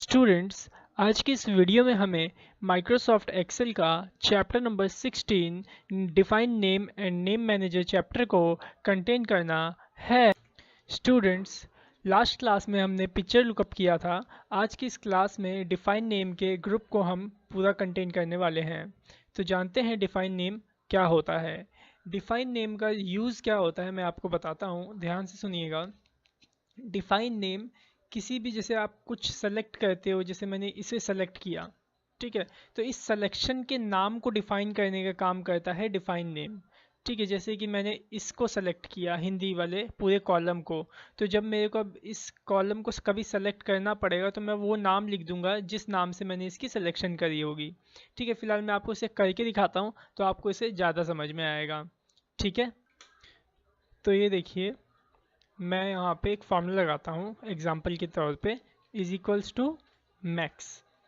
Students, आज की इस वीडियो में हमें माइक्रोसॉफ्ट एक्सेल का chapter number 16 define name and name manager chapter को कंटेन करना है। स्टूडेंट्स, लास्ट क्लास में हमने पिक्चर लुकअप किया था। आज की इस क्लास में डिफाइन नेम के ग्रुप को हम पूरा कंटेन करने वाले हैं। तो जानते हैं डिफाइन नेम क्या होता है। डिफाइन नेम का यूज़ क्या होता है मैं आपको बताता हूँ, ध्यान से सुनिएगा। डिफाइन नेम किसी भी, जैसे आप कुछ सेलेक्ट करते हो, जैसे मैंने इसे सेलेक्ट किया, ठीक है, तो इस सिलेक्शन के नाम को डिफाइन करने का काम करता है डिफाइन नेम। ठीक है, जैसे कि मैंने इसको सेलेक्ट किया, हिंदी वाले पूरे कॉलम को, तो जब मेरे को अब इस कॉलम को कभी सेलेक्ट करना पड़ेगा तो मैं वो नाम लिख दूंगा जिस नाम से मैंने इसकी सिलेक्शन करी होगी। ठीक है, फिलहाल मैं आपको इसे करके दिखाता हूँ तो आपको इसे ज़्यादा समझ में आएगा। ठीक है, तो ये देखिए, मैं यहाँ पे एक फार्मूला लगाता हूँ एग्जाम्पल के तौर पे, इज इक्वल्स टू मैक्स।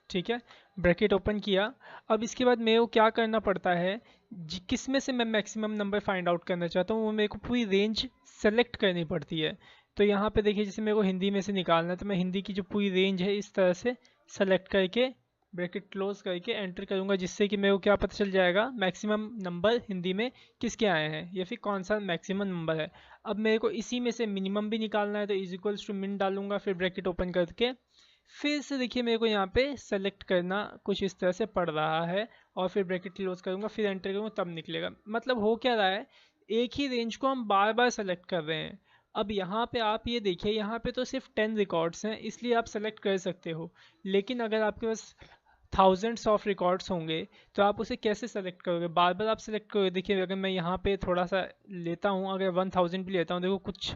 ठीक है, ब्रैकेट ओपन किया। अब इसके बाद मेरे को क्या करना पड़ता है, किस में से मैं मैक्सिमम नंबर फाइंड आउट करना चाहता हूँ वो मेरे को पूरी रेंज सेलेक्ट करनी पड़ती है। तो यहाँ पे देखिए, जैसे मेरे को हिंदी में से निकालना है तो मैं हिंदी की जो पूरी रेंज है इस तरह से सेलेक्ट करके ब्रैकेट क्लोज करके एंटर करूँगा, जिससे कि मेरे को क्या पता चल जाएगा मैक्सिमम नंबर हिंदी में किसके आए हैं या फिर कौन सा मैक्सिमम नंबर है। अब मेरे को इसी में से मिनिमम भी निकालना है तो इज इक्वल्स टू मिन डालूंगा, फिर ब्रैकेट ओपन करके फिर से देखिए मेरे को यहाँ पे सेलेक्ट करना कुछ इस तरह से पड़ रहा है, और फिर ब्रैकेट क्लोज करूँगा, फिर एंटर करूँगा, तब निकलेगा। मतलब हो क्या रहा है, एक ही रेंज को हम बार बार सेलेक्ट कर रहे हैं। अब यहाँ पे आप ये देखिए, यहाँ पे तो सिर्फ 10 रिकॉर्ड्स हैं इसलिए आप सेलेक्ट कर सकते हो, लेकिन अगर आपके पास थाउजेंड्स ऑफ रिकॉर्ड्स होंगे तो आप उसे कैसे सेलेक्ट करोगे, बार बार आप सेलेक्ट करोगे। देखिए अगर मैं यहाँ पे थोड़ा सा लेता हूँ, अगर 1000 भी लेता हूँ, देखो कुछ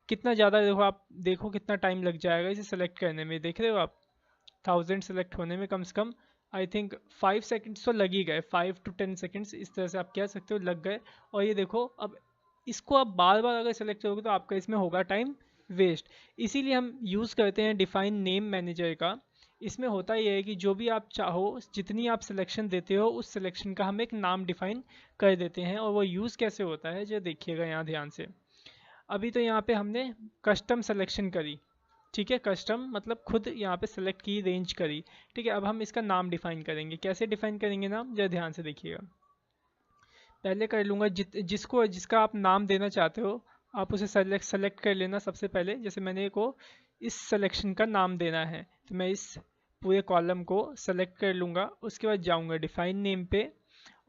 कितना ज़्यादा, देखो आप देखो कितना टाइम लग जाएगा इसे सेलेक्ट करने में। देख रहे हो आप, 1000 सेलेक्ट होने में कम से कम आई थिंक 5 सेकेंड्स तो लग ही गए, 5 to 10 सेकेंड्स इस तरह से आप कह सकते हो लग गए। और ये देखो, अब इसको आप बार बार अगर सेलेक्ट करोगे तो आपका इसमें होगा टाइम वेस्ट। इसीलिए हम यूज़ करते हैं डिफाइन नेम मैनेजर का। इसमें होता यह है कि जो भी आप चाहो, जितनी आप सिलेक्शन देते हो उस सिलेक्शन का हम एक नाम डिफाइन कर देते हैं। और वो यूज़ कैसे होता है जो देखिएगा यहाँ ध्यान से। अभी तो यहाँ पे हमने कस्टम सिलेक्शन करी, ठीक है, कस्टम मतलब खुद यहाँ पे सेलेक्ट की रेंज करी। ठीक है, अब हम इसका नाम डिफाइन करेंगे। कैसे डिफाइन करेंगे नाम, जरा ध्यान से देखिएगा। पहले कर लूँगा जिसका आप नाम देना चाहते हो आप उसे सेलेक्ट कर लेना सबसे पहले। जैसे मैंने को इस सिलेक्शन का नाम देना है तो मैं इस पूरे कॉलम को सेलेक्ट कर लूँगा। उसके बाद जाऊँगा डिफाइन नेम पे,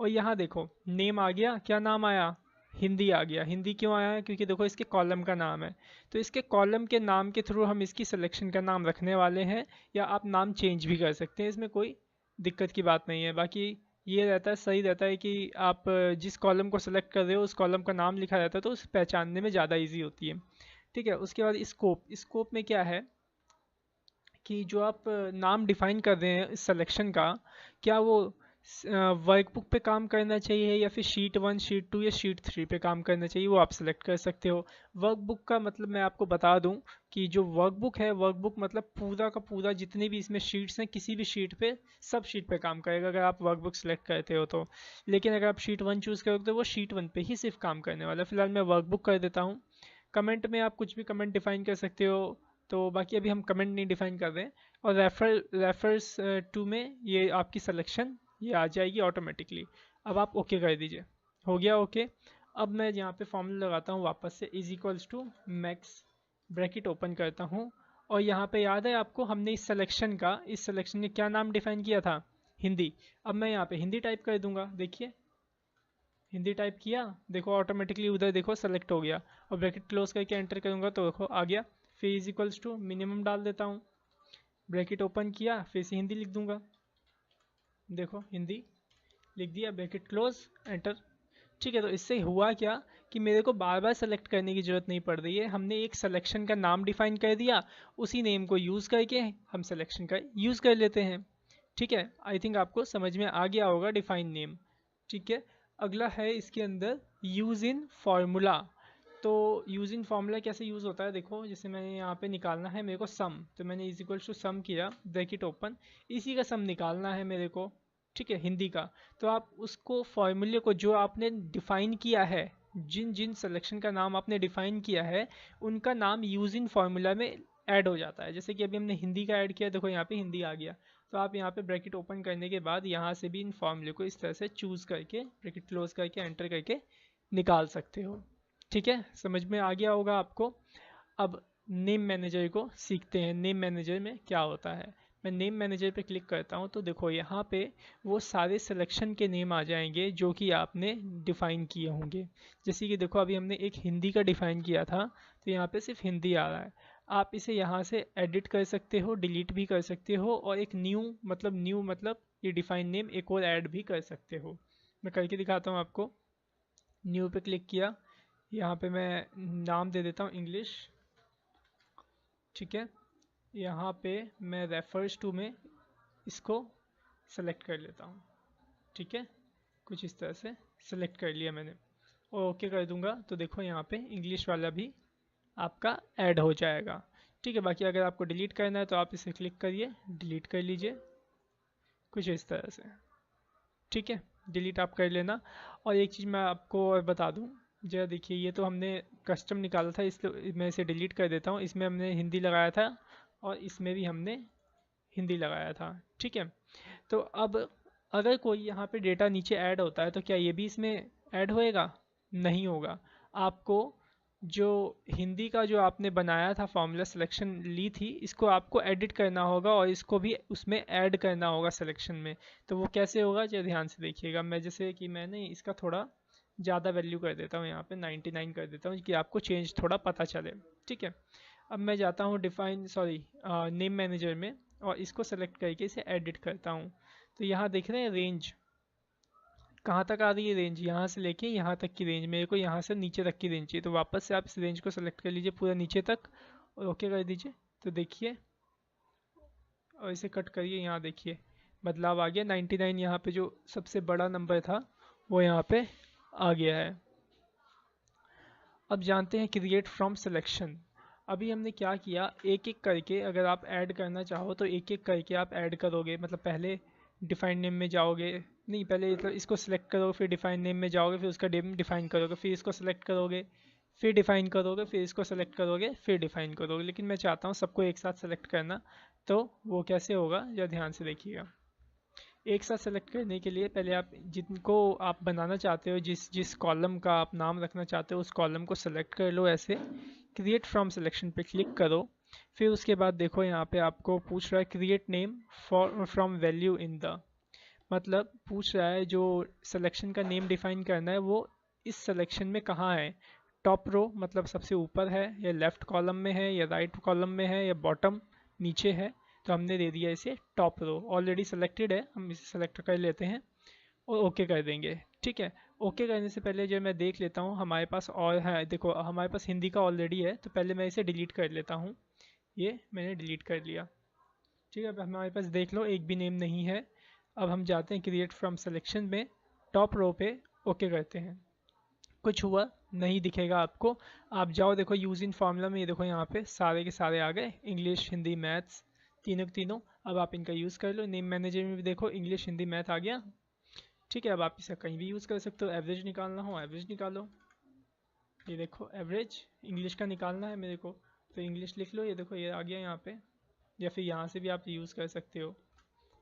और यहाँ देखो नेम आ गया। क्या नाम आया, हिंदी आ गया। हिंदी क्यों आया है, क्योंकि देखो इसके कॉलम का नाम है। तो इसके कॉलम के नाम के थ्रू हम इसकी सिलेक्शन का नाम रखने वाले हैं, या आप नाम चेंज भी कर सकते हैं, इसमें कोई दिक्कत की बात नहीं है। बाकी ये रहता है, सही रहता है कि आप जिस कॉलम को सेलेक्ट कर रहे हो उस कॉलम का नाम लिखा रहता है तो उसे पहचानने में ज़्यादा ईजी होती है। ठीक है, उसके बाद स्कोप में क्या है कि जो आप नाम डिफाइन कर रहे हैं इस सिलेक्शन का, क्या वो वर्कबुक पे काम करना चाहिए या फिर शीट 1, शीट 2 या शीट 3 पे काम करना चाहिए, वो आप सेलेक्ट कर सकते हो। वर्कबुक का मतलब मैं आपको बता दूं कि जो वर्कबुक है, वर्कबुक मतलब पूरा का पूरा जितने भी इसमें शीट्स हैं, किसी भी शीट पे, सब शीट पे काम करेगा अगर आप वर्कबुक सेलेक्ट करते हो तो। लेकिन अगर आप शीट 1 चूज़ करोगे तो वो शीट 1 पे ही सिर्फ काम करने वाला है। फिलहाल मैं वर्कबुक कर देता हूँ। कमेंट में आप कुछ भी कमेंट डिफाइन कर सकते हो, तो बाकी अभी हम कमेंट नहीं डिफाइन कर रहे हैं। और रेफर्स टू में ये आपकी सिलेक्शन ये आ जाएगी ऑटोमेटिकली। अब आप ओके कर दीजिए, हो गया ओके। अब मैं यहाँ पे फॉर्मूला लगाता हूँ वापस से, is equals to max, bracket open करता हूँ। और यहाँ पे याद है आपको, हमने इस सिलेक्शन ने क्या नाम डिफाइन किया था, हिंदी। अब मैं यहाँ पे हिंदी टाइप कर दूंगा, देखिए हिंदी टाइप किया, देखो ऑटोमेटिकली उधर देखो सेलेक्ट हो गया। और ब्रैकेट क्लोज करके एंटर करूँगा तो देखो आ गया। फिर इज इक्वल्स टू मिनिमम डाल देता हूँ, ब्रैकेट ओपन किया, फिर से हिंदी लिख दूंगा, देखो हिंदी लिख दिया, ब्रैकेट क्लोज, एंटर। ठीक है, तो इससे हुआ क्या कि मेरे को बार बार सेलेक्ट करने की ज़रूरत नहीं पड़ रही है। हमने एक सिलेक्शन का नाम डिफाइन कर दिया, उसी नेम को यूज़ करके हम सिलेक्शन का यूज़ कर लेते हैं। ठीक है, आई थिंक आपको समझ में आ गया होगा डिफाइन नेम। ठीक है, अगला है इसके अंदर यूज़ इन फार्मूला। तो यूज़ इन फार्मूला कैसे यूज़ होता है, देखो जैसे मैंने यहाँ पे निकालना है मेरे को सम, तो मैंने इज इक्वल टू सम किया, ब्रैकेट ओपन, इसी का सम निकालना है मेरे को। ठीक है, हिंदी का। तो आप उसको फॉर्मूले को जो आपने डिफाइन किया है, जिन जिन सिलेक्शन का नाम आपने डिफाइन किया है उनका नाम यूज़ इन फार्मूला में ऐड हो जाता है। जैसे कि अभी हमने हिंदी का ऐड किया, देखो यहाँ पे हिंदी आ गया। तो आप यहाँ पे ब्रैकेट ओपन करने के बाद यहाँ से भी इन फॉर्मूले को इस तरह से चूज़ करके ब्रैकेट क्लोज करके एंटर करके निकाल सकते हो। ठीक है, समझ में आ गया होगा आपको। अब नेम मैनेजर को सीखते हैं, नेम मैनेजर में क्या होता है। मैं नेम मैनेजर पे क्लिक करता हूँ तो देखो यहाँ पे वो सारे सिलेक्शन के नेम आ जाएंगे जो कि आपने डिफ़ाइन किए होंगे। जैसे कि देखो अभी हमने एक हिंदी का डिफ़ाइन किया था, तो यहाँ पे सिर्फ हिंदी आ रहा है। आप इसे यहाँ से एडिट कर सकते हो, डिलीट भी कर सकते हो, और एक न्यू मतलब ये डिफ़ाइन नेम एक और ऐड भी कर सकते हो। मैं करके दिखाता हूँ आपको। न्यू पे क्लिक किया, यहाँ पे मैं नाम दे देता हूँ इंग्लिश। ठीक है, यहाँ पे मैं रेफर्स टू में इसको सेलेक्ट कर लेता हूँ। ठीक है, कुछ इस तरह से सेलेक्ट कर लिया मैंने और ओके कर दूंगा तो देखो यहाँ पे इंग्लिश वाला भी आपका ऐड हो जाएगा। ठीक है, बाकी अगर आपको डिलीट करना है तो आप इसे क्लिक करिए, डिलीट कर लीजिए कुछ इस तरह से। ठीक है, डिलीट आप कर लेना। और एक चीज़ मैं आपको और बता दूं, जरा देखिए, ये तो हमने कस्टम निकाला था, इसलिए मैं इसे डिलीट कर देता हूँ। इसमें हमने हिंदी लगाया था और इसमें भी हमने हिंदी लगाया था। ठीक है, तो अब अगर कोई यहाँ पे डेटा नीचे ऐड होता है तो क्या ये भी इसमें ऐड होएगा? नहीं होगा। आपको जो हिंदी का जो आपने बनाया था फॉर्मूला सिलेक्शन ली थी, इसको आपको एडिट करना होगा और इसको भी उसमें ऐड करना होगा सिलेक्शन में। तो वो कैसे होगा, जो ध्यान से देखिएगा। मैं जैसे कि मैंने इसका थोड़ा ज़्यादा वैल्यू कर देता हूँ, यहाँ पे 99 कर देता हूँ कि आपको चेंज थोड़ा पता चले। ठीक है, अब मैं जाता हूँ नेम मैनेजर में और इसको सेलेक्ट करके इसे एडिट करता हूँ। तो यहाँ देख रहे हैं रेंज कहाँ तक आ रही है, रेंज यहाँ से लेके यहाँ तक की रेंज, मेरे को यहाँ से नीचे तक की रेंज चाहिए। तो वापस से आप इस रेंज को सेलेक्ट कर लीजिए पूरा नीचे तक और ओके कर दीजिए। तो देखिए, और इसे कट करिए, यहाँ देखिए बदलाव आ गया। 99 यहाँ पे जो सबसे बड़ा नंबर था वो यहाँ पे आ गया है। अब जानते हैं क्रिएट फ्रॉम सिलेक्शन। अभी हमने क्या किया, एक एक करके अगर आप ऐड करना चाहो तो एक एक करके आप ऐड करोगे। मतलब पहले डिफाइन नेम में जाओगे, नहीं पहले मतलब इसको सिलेक्ट करोगे, फिर डिफाइन नेम में जाओगे, फिर उसका नेम डिफाइन करोगे, फिर इसको सिलेक्ट करोगे, फिर डिफाइन करोगे, फिर इसको सेलेक्ट करोगे, फिर डिफाइन करोगे। लेकिन मैं चाहता हूँ सबको एक साथ सेलेक्ट करना, तो वो कैसे होगा जरा ध्यान से देखिएगा। एक साथ सेलेक्ट करने के लिए पहले आप जिनको आप बनाना चाहते हो, जिस जिस कॉलम का आप नाम रखना चाहते हो, उस कॉलम को सेलेक्ट कर लो। ऐसे क्रिएट फ्रॉम सिलेक्शन पे क्लिक करो। फिर उसके बाद देखो यहाँ पे आपको पूछ रहा है create name for from value in the, मतलब पूछ रहा है जो सिलेक्शन का नेम डिफाइन करना है वो इस सिलेक्शन में कहाँ है। टॉप रो मतलब सबसे ऊपर है, या लेफ्ट कॉलम में है, या राइट कॉलम में है, या बॉटम नीचे है। तो हमने दे दिया इसे टॉप रो, ऑलरेडी सेलेक्टेड है, हम इसे सेलेक्ट कर लेते हैं और ओके कर देंगे। ठीक है, ओके करने से पहले जो मैं देख लेता हूँ हमारे पास और है, देखो हमारे पास हिंदी का ऑलरेडी है, तो पहले मैं इसे डिलीट कर लेता हूँ। ये मैंने डिलीट कर लिया। ठीक है, अब हमारे पास देख लो एक भी नेम नहीं है। अब हम जाते हैं क्रिएट फ्रॉम सिलेक्शन में, टॉप रो पे ओके करते हैं। कुछ हुआ नहीं दिखेगा आपको। आप जाओ देखो यूज इन फार्मूला में, ये देखो यहाँ पे सारे के सारे आ गए, इंग्लिश हिंदी मैथ्स तीनों के तीनों। अब आप इनका यूज़ कर लो। नेम मैनेजर में भी देखो इंग्लिश हिंदी मैथ आ गया। ठीक है, अब आप इसे कहीं भी यूज़ कर सकते हो। एवरेज निकालना हो एवरेज निकालो, ये देखो एवरेज इंग्लिश का निकालना है मेरे को, तो इंग्लिश लिख लो, ये देखो ये आ गया यहाँ पे। या फिर यहाँ से भी आप यूज़ कर सकते हो,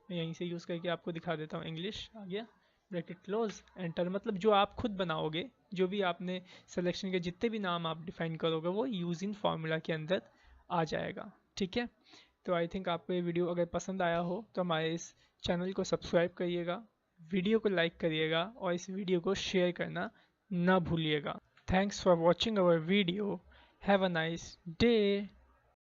मैं यहीं से यूज़ करके आपको दिखा देता हूँ। इंग्लिश आ गया, ब्रैकेट क्लोज एंटर। मतलब जो आप खुद बनाओगे, जो भी आपने सिलेक्शन के जितने भी नाम आप डिफाइन करोगे वो यूज इन फार्मूला के अंदर आ जाएगा। ठीक है, तो आई थिंक आपको ये वीडियो अगर पसंद आया हो तो हमारे इस चैनल को सब्सक्राइब करिएगा, वीडियो को लाइक करिएगा और इस वीडियो को शेयर करना ना भूलिएगा। Thanks for watching our video, have a nice day.